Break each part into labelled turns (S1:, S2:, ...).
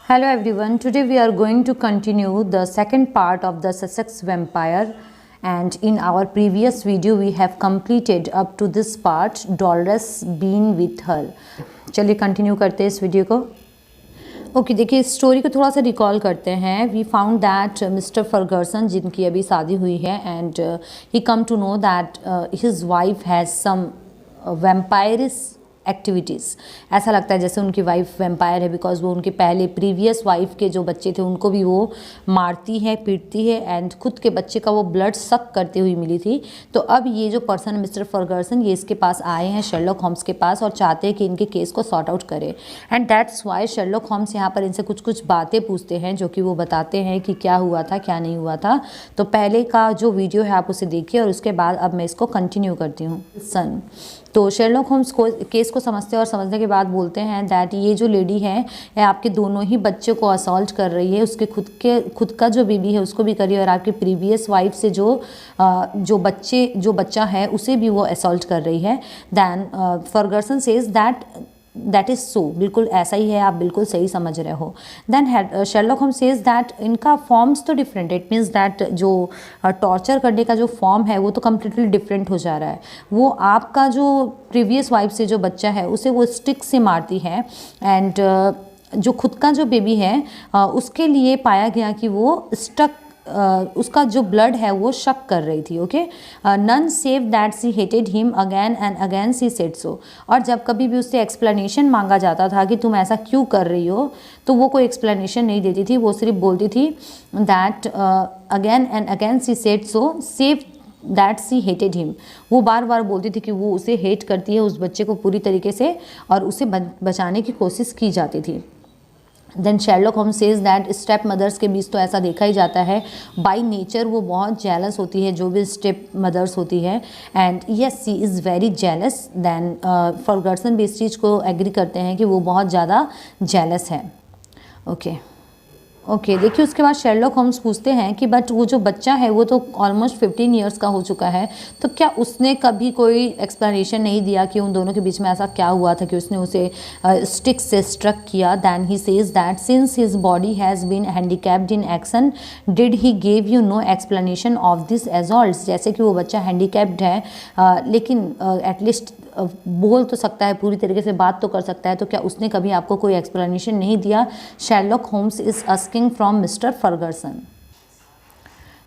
S1: Hello everyone, today we are going to continue the second part of the Sussex Vampire, and in our previous video we have completed up to this part, Dolores being with her. चलिए continue करते हैं इस video को। Okay देखिए story को थोड़ा सा recall करते हैं। We found that mister Ferguson जिनकी अभी शादी हुई है and he come to know that his wife has some vampirish activities. ऐसा लगता है जैसे उनकी वाइफ वैम्पायर है, बिकॉज वो उनके पहले प्रीवियस वाइफ के जो बच्चे थे उनको भी वो मारती है, पीटती है एंड खुद के बच्चे का वो ब्लड सक करते हुए मिली थी। तो अब ये जो पर्सन मिस्टर फर्गसन ये इसके पास आए हैं शर्लॉक होम्स के पास और चाहते हैं कि इनके केस को सॉर्ट आउट करे। And that's why Sherlock Holmes यहाँ पर इनसे कुछ कुछ बातें पूछते हैं जो कि वो बताते हैं कि क्या हुआ था क्या नहीं हुआ था। तो पहले का जो वीडियो है आप उसे देखिए और उसके बाद अब मैं इसको कंटिन्यू करती हूँ। सन तो शर्लॉक होम्स को केस को समझते हैं और समझने के बाद बोलते हैं दैट ये जो लेडी है ये आपके दोनों ही बच्चों को असॉल्ट कर रही है, उसके खुद का जो बेबी है उसको भी करी और आपकी प्रीवियस वाइफ से जो बच्चा है उसे भी वो असॉल्ट कर रही है। Then Ferguson says that is so, बिल्कुल ऐसा ही है, आप बिल्कुल सही समझ रहे हो। Then Sherlock Holmes says that इनका फॉर्म्स तो डिफरेंट, इट मीन्स दैट जो टॉर्चर करने का जो फॉर्म है वो तो कम्प्लीटली डिफरेंट हो जा रहा है। वो आपका जो प्रीवियस वाइफ से जो बच्चा है उसे वो स्टिक से मारती है एंड जो खुद का जो बेबी है उसके लिए पाया गया कि वो उसका जो ब्लड है वो शक कर रही थी। Okay, none save that she hated him again and again she said so. और जब कभी भी उससे एक्सप्लेनेशन मांगा जाता था कि तुम ऐसा क्यों कर रही हो तो वो कोई एक्सप्लेनेशन नहीं देती थी, वो सिर्फ बोलती थी that again and again she said so save that she hated him. वो बार बार बोलती थी कि वो उसे हेट करती है, उस बच्चे को पूरी तरीके से, और उसे बचाने की कोशिश की जाती थी। Then Sherlock Holmes says that stepmothers के बीच तो ऐसा देखा ही जाता है, बाय नेचर वो बहुत जेलस होती है जो भी स्टेप मदर्स होती है and yes she is very jealous. Then Ferguson भी इस चीज़ को एग्री करते हैं कि वो बहुत ज़्यादा जेलस है। ओके देखिए उसके बाद शर्लॉक होम्स पूछते हैं कि बट वो जो बच्चा है वो तो ऑलमोस्ट 15 ईयर्स का हो चुका है, तो क्या उसने कभी कोई एक्सप्लेनेशन नहीं दिया कि उन दोनों के बीच में ऐसा क्या हुआ था कि उसने उसे स्टिक से स्ट्रक किया। Then he says that since his body has been handicapped in action did he gave you no explanation of this assaults. जैसे कि वो बच्चा हैंडीकैप्ड है लेकिन एटलीस्ट बोल तो सकता है, पूरी तरीके से बात तो कर सकता है, तो क्या उसने कभी आपको कोई एक्सप्लेनेशन नहीं दिया? Sherlock Holmes is asking from Mr Ferguson.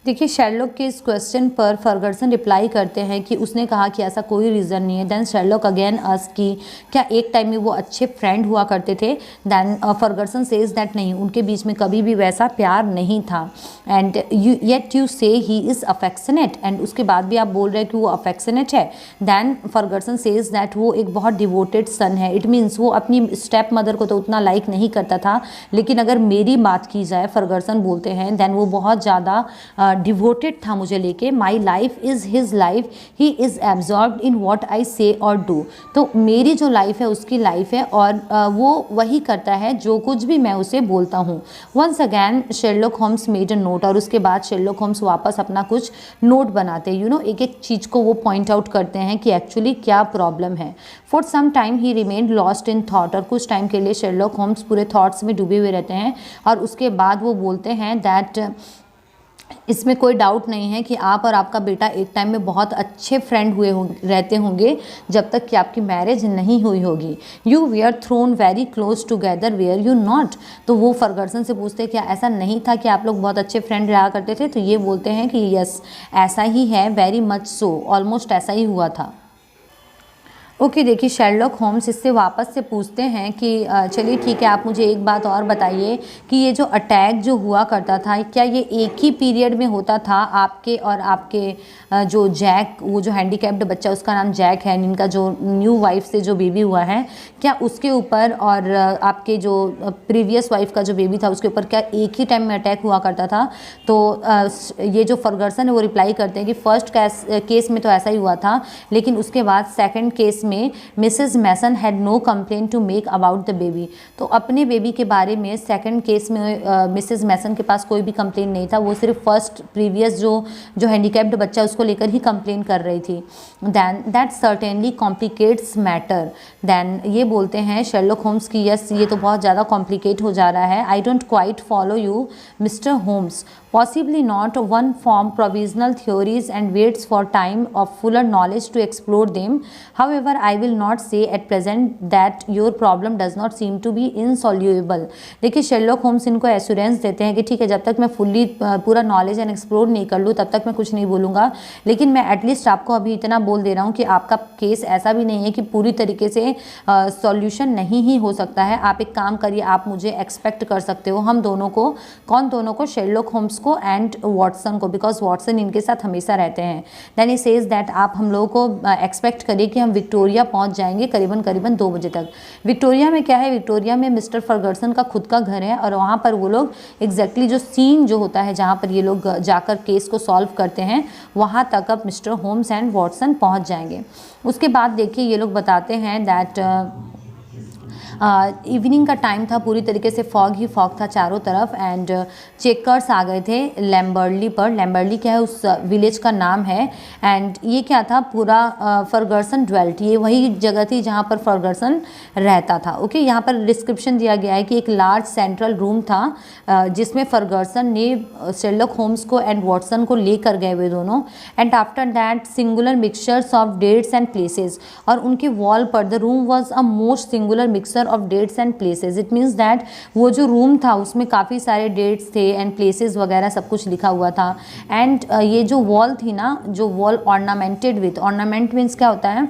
S1: देखिए शर्लॉक के इस क्वेश्चन पर फर्गसन रिप्लाई करते हैं कि उसने कहा कि ऐसा कोई रीज़न नहीं है। देन शर्लॉक अगेन आस्क कि क्या एक टाइम में वो अच्छे फ्रेंड हुआ करते थे? देन फर्गसन सेज दैट नहीं, उनके बीच में कभी भी वैसा प्यार नहीं था। एंड येट यू से ही इज़ अफेक्शनेट, एंड उसके बाद भी आप बोल रहे हैं कि वो अफेक्शनेट है। देन फर्गसन सेज दैट वो एक बहुत डिवोटेड सन है। इट मीन्स वो अपनी स्टेप मदर को तो उतना लाइक नहीं करता था, लेकिन अगर मेरी बात की जाए फर्गसन बोलते हैं देन वो बहुत ज़्यादा डिवोटेड था मुझे लेके। My life is his life, he is absorbed in what I से और डू। तो मेरी जो लाइफ है उसकी लाइफ है और वो वही करता है जो कुछ भी मैं उसे बोलता हूँ। Once again Sherlock Holmes made a note, और उसके बाद शर्लॉक होम्स वापस अपना कुछ नोट बनाते हैं। एक एक चीज़ को वो पॉइंट आउट करते हैं कि एक्चुअली क्या प्रॉब्लम है। For some time he remained lost in thought, और कुछ टाइम के लिए शर्लॉक होम्स पूरे थॉट्स में डूबे हुए रहते हैं और उसके बाद वो बोलते हैं दैट इसमें कोई डाउट नहीं है कि आप और आपका बेटा एक टाइम में बहुत अच्छे फ्रेंड रहते होंगे जब तक कि आपकी मैरिज नहीं हुई होगी। You were thrown very close together were you not. तो वो फर्गसन से पूछते हैं क्या ऐसा नहीं था कि आप लोग बहुत अच्छे फ्रेंड रहा करते थे? तो ये बोलते हैं कि यस ऐसा ही है, वेरी मच सो, ऑलमोस्ट ऐसा ही हुआ था। ओके देखिए शर्लॉक होम्स इससे वापस से पूछते हैं कि चलिए ठीक है, आप मुझे एक बात और बताइए कि ये जो अटैक जो हुआ करता था क्या ये एक ही पीरियड में होता था आपके और आपके जो जैक, वो जो हैंडीकैप्ड बच्चा उसका नाम जैक है, इनका जो न्यू वाइफ से जो बेबी हुआ है, क्या उसके ऊपर और आपके जो प्रीवियस वाइफ का जो बेबी था उसके ऊपर क्या एक ही टाइम में अटैक हुआ करता था? तो ये जो फर्गसन है वो रिप्लाई करते हैं कि फर्स्ट केस में तो ऐसा ही हुआ था, लेकिन उसके बाद सेकेंड केस में Mrs Mason had no complaint to make about the baby. तो अपने बेबी के बारे में सेकंड केस में मिसेस मैसन के पास कोई भी कंप्लेंट नहीं था, वो सिर्फ फर्स्ट प्रीवियस जो हैंडीकैप्ड बच्चा उसको लेकर ही कंप्लेन कर रही थी। Then that certainly complicates matter. Then ये बोलते हैं शेरलॉक होम्स की यस ये तो बहुत ज़्यादा कॉम्प्लिकेट हो जा रहा है। I don't quite follow you Mr Holmes, possibly not. One form provisional theories and waits for time of fuller knowledge to explore them. However, I will not say at present that your problem does not seem to be insoluble. देखिए Sherlock Holmes इनको assurance देते हैं कि ठीक है, जब तक मैं फुल्ली पूरा नॉलेज एंड एक्सप्लोर नहीं कर लूँ तब तक मैं कुछ नहीं बोलूँगा, लेकिन मैं एटलीस्ट आपको अभी इतना बोल दे रहा हूँ कि आपका केस ऐसा भी नहीं है कि पूरी तरीके से सॉल्यूशन नहीं ही हो सकता है। आप एक काम करिए, आप मुझे एक्सपेक्ट कर सकते हो, हम दोनों को, कौन दोनों को, शेरलॉक होम्स को एंड वॉटसन को, बिकॉज वॉटसन इनके साथ हमेशा रहते हैं। देन ही सेज दैट आप हम लोगों को एक्सपेक्ट करिए कि हम विक्टोरिया पहुंच जाएंगे करीबन 2 बजे तक। विक्टोरिया में क्या है, विक्टोरिया में मिस्टर फर्गसन का खुद का घर है और वहाँ पर वो लोग एग्जैक्टली जो सीन जो होता है जहाँ पर ये लोग जाकर केस को सॉल्व करते हैं वहाँ तक अब मिस्टर होम्स एंड वॉटसन पहुँच जाएंगे। उसके बाद देखिए ये लोग बताते हैं दैट इवनिंग का टाइम था, पूरी तरीके से फॉग ही फॉग था चारों तरफ एंड चेकर्स आ गए थे लैम्बर्ली पर। लैम्बर्ली क्या है, उस विलेज का नाम है एंड ये क्या था, पूरा फर्गसन ड्वेल्ट, ये वही जगह थी जहाँ पर फर्गसन रहता था। ओके, यहाँ पर डिस्क्रिप्शन दिया गया है कि एक लार्ज सेंट्रल रूम था जिसमें फर्गसन ने शेरलॉक होम्स को एंड वॉटसन को लेकर गए हुए दोनों। And after that singular mixtures of dates and places, और उनके वॉल पर the room was a most singular mixture of dates and places. It means that वो जो रूम था उसमें काफ़ी सारे डेट्स थे एंड प्लेसेस वगैरह सब कुछ लिखा हुआ था। एंड ये जो वॉल थी ना, जो wall ornamented with, ornament means क्या होता है,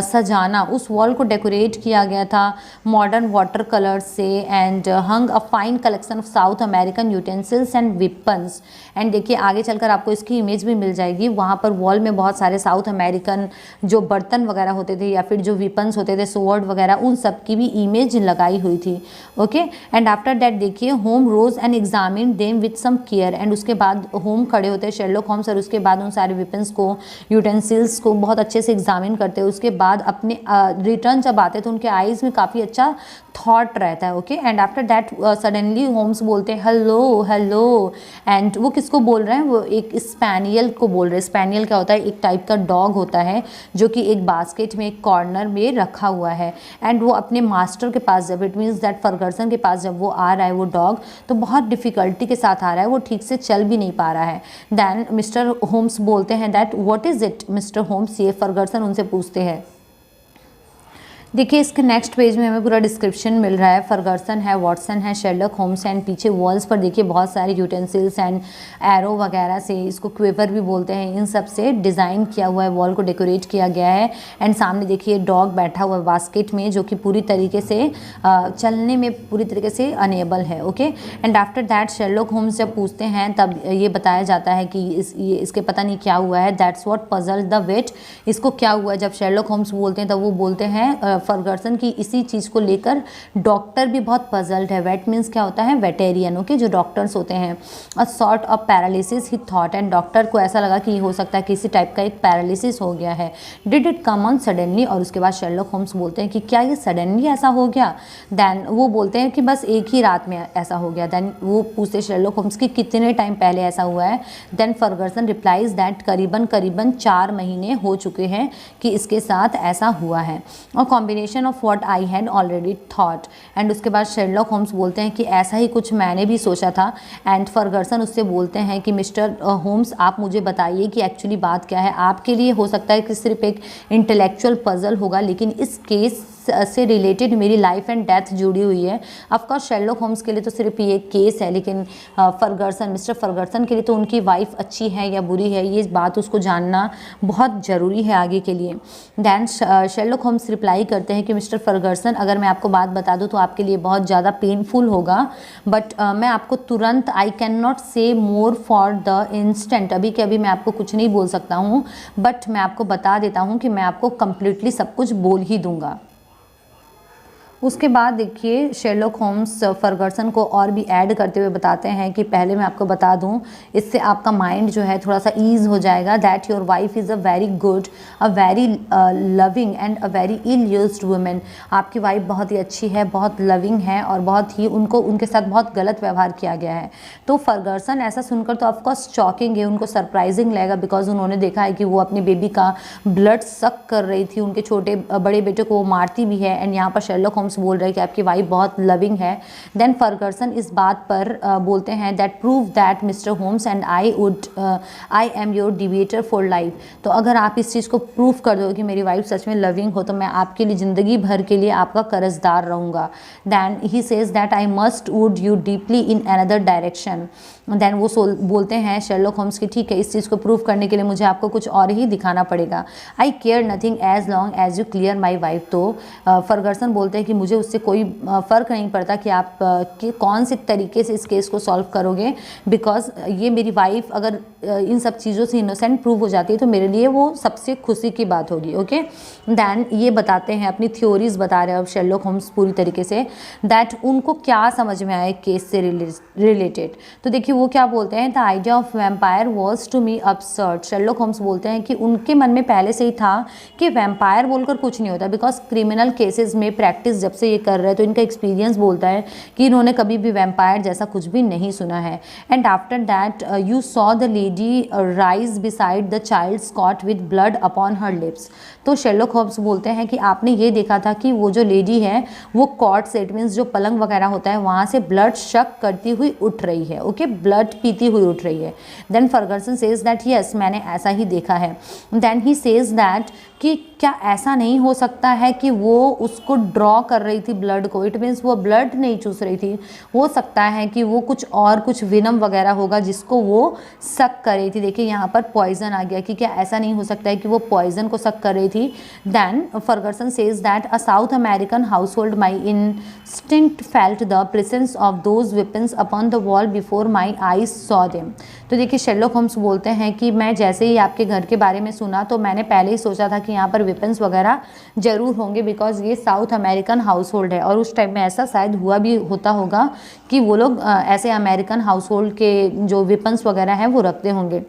S1: सजाना, उस वॉल को डेकोरेट किया गया था मॉडर्न वाटर कलर्स से and hung a fine collection of south American utensils and weapons. And देखिए आगे चलकर आपको इसकी इमेज भी मिल जाएगी, वहाँ पर वॉल में बहुत सारे साउथ अमेरिकन जो बर्तन वगैरह होते थे या फिर जो वेपन्स होते थे, स्वॉर्ड वगैरह, उन सब की भी इमेज लगाई हुई थी। ओके, एंड आफ्टर दैट देखिए होम rose and examine them with some care. And उसके बाद होम खड़े होते हैं शेरलॉक होम्स और उसके बाद उन सारे वेपन्स को, यूटेंसिल्स को बहुत अच्छे से एग्जामिन करते हैं। उसके बाद अपने रिटर्न जब आते तो उनके आईज में काफ़ी अच्छा थॉट रहता है। Okay, and after that suddenly Holmes बोलते हैं हेलो हेलो, एंड वो किसको बोल रहे हैं, वो एक स्पैनियल को बोल रहे हैं। स्पैनियल क्या होता है, एक टाइप का डॉग होता है जो कि एक बास्केट में एक कॉर्नर में रखा हुआ है एंड वो अपने मास्टर के पास जब, इट मीन्स दैट फर्गसन के पास जब वो आ रहा है वो डॉग, तो बहुत डिफ़िकल्टी के साथ आ रहा है, वो ठीक से चल भी नहीं पा रहा है। दैन मिस्टर होम्स बोलते हैं that what is it mister Holmes, ये फर्गसन उनसे पूछते हैं। देखिए इसके नेक्स्ट पेज में हमें पूरा डिस्क्रिप्शन मिल रहा है। फर्गसन है, वॉटसन है, शेरलॉक होम्स एंड पीछे वॉल्स पर देखिए बहुत सारे यूटेंसिल्स एंड एरो वगैरह से, इसको क्विवर भी बोलते हैं, इन सब से डिज़ाइन किया हुआ है, वॉल को डेकोरेट किया गया है। एंड सामने देखिए डॉग बैठा हुआ है बास्केट में जो कि पूरी तरीके से चलने में पूरी तरीके से अनेबल है। Okay, and after that Sherlock Holmes जब पूछते हैं तब ये बताया जाता है कि इसके पता नहीं क्या हुआ है, that's what puzzle the wait, इसको क्या हुआ है। जब शेरलॉक होम्स बोलते हैं तब वो बोलते हैं फर्गसन की इसी चीज़ को लेकर डॉक्टर भी बहुत पजल्ड है। वेट मीन्स क्या होता है, वेटेरियन। ओके, जो डॉक्टर्स होते हैं। A sort of paralysis he thought, and doctor को ऐसा लगा कि हो सकता है किसी टाइप का एक पैरालिसिस हो गया है। Did it come on suddenly, और उसके बाद शेरलॉक होम्स बोलते हैं कि क्या ये सडनली ऐसा हो गया। दैन वो बोलते हैं कि बस एक ही रात में ऐसा हो गया। दैन वो पूछते शेरलॉक होम्स कि कितने टाइम पहले ऐसा हुआ है। देन फर्गसन रिप्लाइज दैट करीबन 4 महीने हो चुके हैं कि इसके साथ ऐसा हुआ है, और combination of what I had already thought. And उसके बाद शेरलॉक होम्स बोलते हैं कि ऐसा ही कुछ मैंने भी सोचा था। एंड फर्गसन उससे बोलते हैं कि मिस्टर होम्स आप मुझे बताइए कि एक्चुअली बात क्या है। आपके लिए हो सकता है कि सिर्फ एक इंटेलेक्चुअल पजल होगा, लेकिन इस केस से रिलेटेड मेरी लाइफ एंड डेथ जुड़ी हुई है। ऑफकोर्स शेरलॉक होम्स के लिए तो सिर्फ ये केस है, लेकिन फर्गसन, मिस्टर फर्गसन के लिए तो उनकी वाइफ अच्छी है या बुरी है, ये बात उसको जानना बहुत ज़रूरी है आगे के लिए। दैन शेरलॉक होम्स रिप्लाई करते हैं कि मिस्टर फर्गसन, अगर मैं आपको बात बता दूं तो आपके लिए बहुत ज़्यादा पेनफुल होगा, बट मैं आपको तुरंत, आई कैन नॉट से मोर फॉर द इंस्टेंट, अभी के अभी मैं आपको कुछ नहीं बोल सकता हूँ, बट मैं आपको बता देता हूँ कि मैं आपको कम्प्लीटली सब कुछ बोल ही दूँगा। उसके बाद देखिए शेरलॉक होम्स फर्गसन को और भी ऐड करते हुए बताते हैं कि पहले मैं आपको बता दूं, इससे आपका माइंड जो है थोड़ा सा ईज हो जाएगा, that your wife is a very good, a very loving and a very ill used women. आपकी वाइफ बहुत ही अच्छी है, बहुत लविंग है और बहुत ही उनके साथ बहुत गलत व्यवहार किया गया है। तो फर्गसन ऐसा सुनकर तो ऑफकोर्स शॉकिंग है, उनको सरप्राइजिंग लगेगा, बिकॉज उन्होंने देखा है कि वो अपने बेबी का ब्लड सक कर रही थी, उनके छोटे बड़े बेटे को वो मारती भी है। एंड यहाँ पर शेरलॉक होम्स बोल रहे हैं कि आपकी वाइफ बहुत लविंग है। देन फर्गसन इस बात पर बोलते हैं that prove that mister homes and I am your debater for life. तो अगर आप इस चीज़ को प्रूव कर दो कि मेरी वाइफ सच में लविंग हो, तो मैं आपके लिए ज़िंदगी भर के लिए आपका कर्जदार रहूँगा। Then he says that I must would you deeply in another direction. Then वो बोलते हैं शेरलॉक होम्स की ठीक है, इस चीज़ को प्रूव करने के लिए मुझे आपको कुछ और ही दिखाना पड़ेगा। I care nothing as long as you clear my wife. तो फर्गसन बोलते हैं कि मुझे उससे कोई फ़र्क नहीं पड़ता कि आप कि कौन से तरीके से इस केस को सॉल्व करोगे, बिकॉज ये मेरी वाइफ अगर इन सब चीज़ों से इनोसेंट प्रूव हो जाती है तो मेरे लिए वो सबसे खुशी की बात होगी। ओके, दैन ये बताते हैं, अपनी थ्योरीज बता रहे हैं अब शेरलॉक होम्स पूरी तरीके से, दैट उनको क्या समझ में आए केस से रिलेटेड। तो देखिए वो क्या बोलते हैं, the idea of vampire was to me absurd। Sherlock Holmes बोलते हैं कि उनके मन में पहले से ही था कि वैम्पायर बोलकर कुछ नहीं होता, बिकॉज क्रिमिनल केसेस में प्रैक्टिस जब से ये कर रहे हैं तो इनका एक्सपीरियंस बोलता है कि इन्होंने कभी भी वैम्पायर जैसा कुछ भी नहीं सुना है। And after that you saw the lady rise beside the child cot with blood upon her lips. तो शेरलॉक होम्स बोलते हैं कि आपने ये देखा था कि वो जो लेडी है वो कॉट से, इट मीन्स जो पलंग वगैरह होता है वहाँ से ब्लड शक करती हुई उठ रही है। ओके, ब्लड पीती हुई उठ रही है। Then Ferguson says that yes, मैंने ऐसा ही देखा है। देन ही सेज दैट कि क्या ऐसा नहीं हो सकता है कि वो उसको ड्रॉ कर रही थी ब्लड को, इट मीन्स वो ब्लड नहीं चूस रही थी, हो सकता है कि वो कुछ विनम वगैरह होगा जिसको वो सक कर रही थी। देखिए यहाँ पर पॉइजन आ गया कि क्या ऐसा नहीं हो सकता है कि वो पॉइजन को सक कर रही थी। Then Ferguson says that a South American household my instinct felt the presence of those weapons upon the wall before my eyes saw them. तो देखिए शेरलॉक होम्स बोलते हैं कि मैं जैसे ही आपके घर के बारे में सुना तो मैंने पहले ही सोचा था कि यहाँ पर वेपन्स वगैरह ज़रूर होंगे, बिकॉज ये साउथ अमेरिकन हाउस होल्ड है और उस टाइम में ऐसा शायद हुआ भी होता होगा कि वो लोग ऐसे अमेरिकन हाउस होल्ड के जो वेपन्स वगैरह हैं वो रखते होंगे।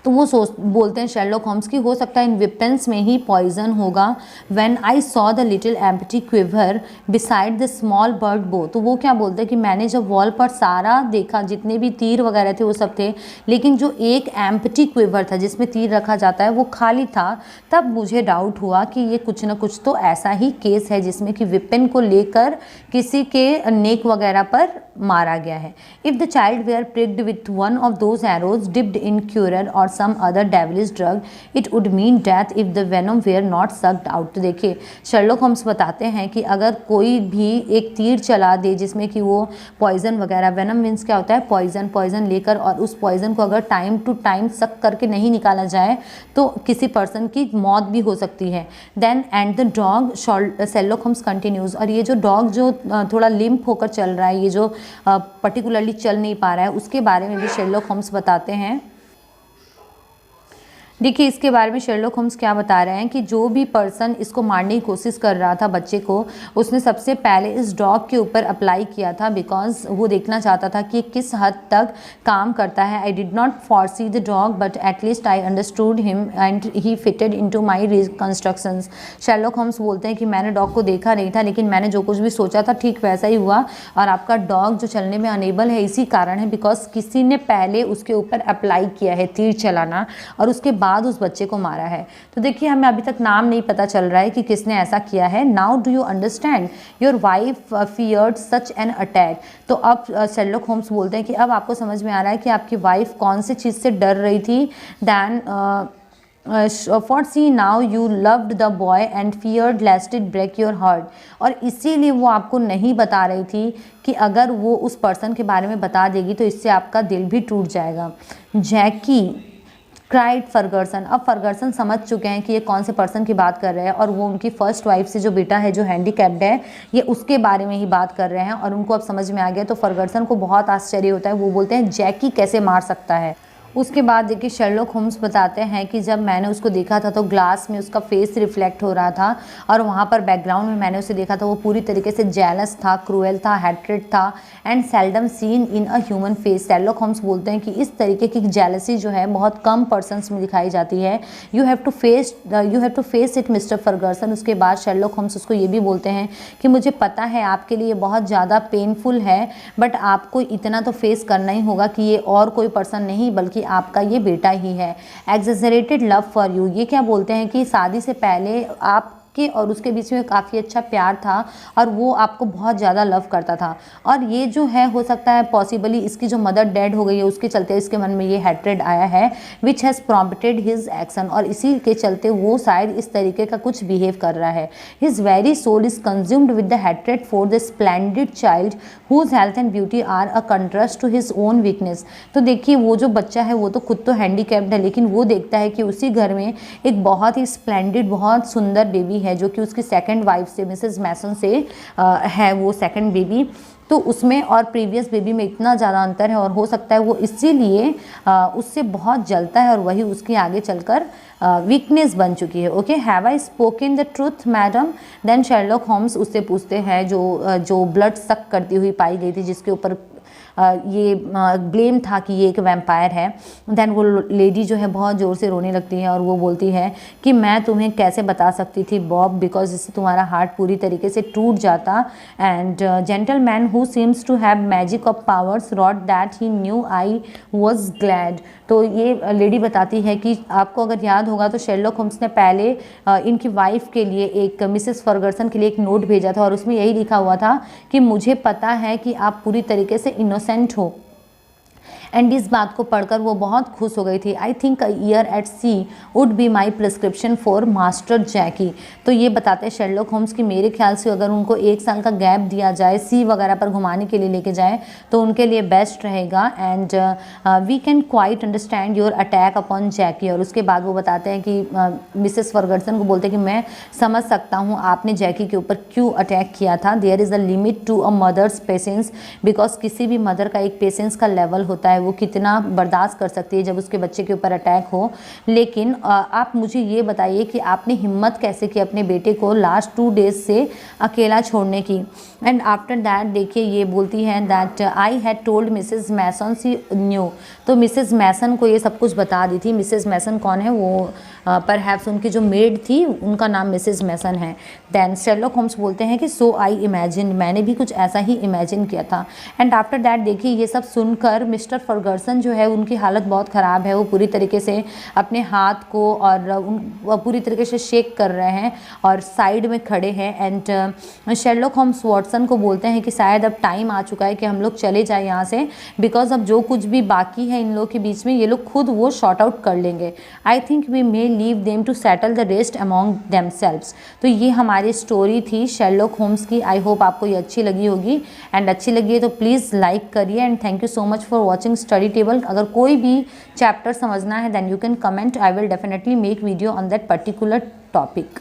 S1: तो वो बोलते हैं शेरलॉक होम्स की हो सकता है इन वेपन्स में ही पॉइजन होगा। When I saw the little empty quiver beside the small bird बो। तो वो क्या बोलते हैं कि मैंने जब वॉल पर सारा देखा, जितने भी तीर वगैरह थे वो सब थे, लेकिन जो एक एम्प्टी क्विवर था जिसमें तीर रखा जाता है वो खाली था। तब मुझे डाउट हुआ कि ये कुछ ना कुछ तो ऐसा ही केस है जिसमें कि वेपन को लेकर किसी के नेक वगैरह पर मारा गया है। If the child were pricked with one of those arrows dipped in curare or some other devilish drug, it would mean death if the venom were not sucked out। तो देखिए शेरलॉक होम्स बताते हैं कि अगर कोई भी एक तीर चला दे जिसमें कि वो पॉइजन वगैरह, वेनम मीन्स क्या होता है पॉइजन लेकर, और उस पॉइजन को अगर टाइम टू टाइम सक करके नहीं निकाला जाए तो किसी पर्सन की मौत भी हो सकती है। Then and the dog, Sherlock Holmes continues, और ये जो डॉग जो थोड़ा लिम्प होकर चल रहा है, ये जो पर्टिकुलरली चल नहीं पा रहा है, उसके बारे में भी शेरलॉक होम्स बताते हैं। देखिए इसके बारे में शेरलॉक होम्स क्या बता रहे हैं कि जो भी पर्सन इसको मारने की कोशिश कर रहा था बच्चे को, उसने सबसे पहले इस डॉग के ऊपर अप्लाई किया था, बिकॉज वो देखना चाहता था कि किस हद तक काम करता है। I did not foresee the dog but at least I understood him and he fitted into my reconstructions. Sherlock Holmes बोलते हैं कि मैंने डॉग को देखा नहीं था, लेकिन मैंने जो कुछ भी सोचा था ठीक वैसा ही हुआ, और आपका डॉग जो चलने में अनेबल है इसी कारण है बिकॉज किसी ने पहले उसके ऊपर अप्लाई किया है तीर चलाना, और उसके बाद उस बच्चे को मारा है। तो देखिए हमें अभी तक नाम नहीं पता चल रहा है कि किसने ऐसा किया है। Now do you understand your wife feared such an attack. तो अब शेरलॉक होम्स बोलते हैं कि अब आपको समझ में आ रहा है कि आपकी वाइफ कौन सी चीज़ से डर रही थी। Then for see now you loved the boy and feared lest it break your heart। और इसीलिए वो आपको नहीं बता रही थी कि अगर वो उस पर्सन के बारे में बता देगी तो इससे आपका दिल भी टूट जाएगा। जैकी क्राइड फर्गसन। अब फर्गसन समझ चुके हैं कि ये कौन से पर्सन की बात कर रहे हैं, और वो उनकी फर्स्ट वाइफ से जो बेटा है जो हैंडीकैप्ड है, ये उसके बारे में ही बात कर रहे हैं, और उनको अब समझ में आ गया। तो फर्गसन को बहुत आश्चर्य होता है, वो बोलते हैं जैकी कैसे मार सकता है। उसके बाद देखिए शेरलॉक होम्स बताते हैं कि जब मैंने उसको देखा था तो ग्लास में उसका फेस रिफ्लेक्ट हो रहा था और वहाँ पर बैकग्राउंड में मैंने उसे देखा था, वो पूरी तरीके से जेलस था, क्रूएल था, हेट्रेड था and seldom seen in a human face. Sherlock Holmes बोलते हैं कि इस तरीके की जेलसी जो है बहुत कम पर्सन्स में दिखाई जाती है। You have to face it mister Ferguson. उसके बाद शेरलॉक होम्स उसको ये भी बोलते हैं कि मुझे पता है आपके लिए बहुत ज़्यादा पेनफुल है, बट आपको इतना तो फेस करना ही होगा कि ये और कोई पर्सन नहीं बल्कि आपका ये बेटा ही है। एग्जेजरेटेड लव फॉर यू, ये क्या बोलते हैं कि शादी से पहले आप और उसके बीच में काफ़ी अच्छा प्यार था और वो आपको बहुत ज़्यादा लव करता था, और ये जो है हो सकता है पॉसिबली इसकी जो मदर डेड हो गई है उसके चलते इसके मन में ये हैट्रेड आया है which has prompted his action, और इसी के चलते वो शायद इस तरीके का कुछ बिहेव कर रहा है। His very soul is consumed with the hatred for the splendid child whose health and beauty are a contrast to his own weakness. तो देखिए वो जो बच्चा है वो तो खुद तो हैंडीकैप्ड है, लेकिन वो देखता है कि उसी घर में एक बहुत ही स्प्लेंडेड बहुत सुंदर बेबी है जो कि उसकी सेकंड वाइफ से मिसेस मैसन से है वो सेकंड बेबी, तो उसमें और प्रीवियस बेबी में इतना ज़्यादा अंतर है और हो सकता है वो इसीलिए उससे बहुत जलता है और वही उसकी आगे चलकर वीकनेस बन चुकी है। Okay, have I spoken the truth madam? Then Sherlock Holmes उससे पूछते हैं जो ब्लड सक करती हुई पाई गई थी, जिसके ऊपर ये ब्लेम था कि ये एक वैम्पायर है। देन वो लेडी जो है बहुत ज़ोर से रोने लगती है और वो बोलती है कि मैं तुम्हें कैसे बता सकती थी बॉब, बिकॉज इससे तुम्हारा हार्ट पूरी तरीके से टूट जाता। And gentleman who seems to have magic of powers wrote that he knew I was glad. तो ये लेडी बताती है कि आपको अगर याद होगा तो शेरलॉक होम्स ने पहले इनकी वाइफ के लिए एक मिसेस फर्गसन के लिए एक नोट भेजा था और उसमें यही लिखा हुआ था कि मुझे पता है कि आप पूरी तरीके से इनोसेंट हो। एंड इस बात को पढ़कर वो बहुत खुश हो गई थी। I think a year at sea would be my prescription for master Jacky. तो ये बताते हैं शेरलॉक होम्स कि मेरे ख्याल से अगर उनको 1 साल का गैप दिया जाए, सी वगैरह पर घुमाने के लिए लेके जाए तो उनके लिए बेस्ट रहेगा। And we can quite understand your attack upon Jacky. और उसके बाद वो बताते हैं कि मिसेस फर्गसन को बोलते हैं कि मैं समझ सकता हूँ आपने जैकी के ऊपर क्यों अटैक किया था। There is a limit to a mother's patience, because किसी भी मदर का एक पेशेंस का लेवल होता है, वो कितना बर्दाश्त कर सकती है जब उसके बच्चे के ऊपर अटैक हो। लेकिन आप मुझे ये बताइए कि आपने हिम्मत कैसे की अपने बेटे को लास्ट 2 डेज से अकेला छोड़ने की। एंड आफ्टर दैट देखिए ये बोलती है that I had told Mrs Mason she knew. तो मिसेस मैसन को ये सब कुछ बता दी थी। मिसेस मैसन कौन है? वो परहैप्स उनकी जो मेड थी उनका नाम मिसेस मैसन है। देन शेरलॉक होम्स बोलते हैं कि सो आई इमेजिन, मैंने भी कुछ ऐसा ही इमेजिन किया था। एंड आफ्टर दैट देखिए ये सब सुनकर मिस्टर फर्गसन जो है उनकी हालत बहुत ख़राब है। वो पूरी तरीके से अपने हाथ को और पूरी तरीके से शेक कर रहे हैं और साइड में खड़े हैं। एंड शेरलॉक होम्स वॉटसन को बोलते हैं कि शायद अब टाइम आ चुका है कि हम लोग चले जाए यहाँ से, बिकॉज अब जो कुछ भी बाकी है इन लोगों के बीच में ये लोग खुद वो शॉर्ट आउट कर लेंगे। I think we may leave them to settle the rest among themselves. तो ये हमारी स्टोरी थी शेरलॉक होम्स की। आई होप आपको ये अच्छी लगी होगी, एंड अच्छी लगी है तो प्लीज़ लाइक करिए। And thank you so much for watching Study Table. अगर कोई भी चैप्टर समझना है then you can comment, I will definitely make video on that particular topic.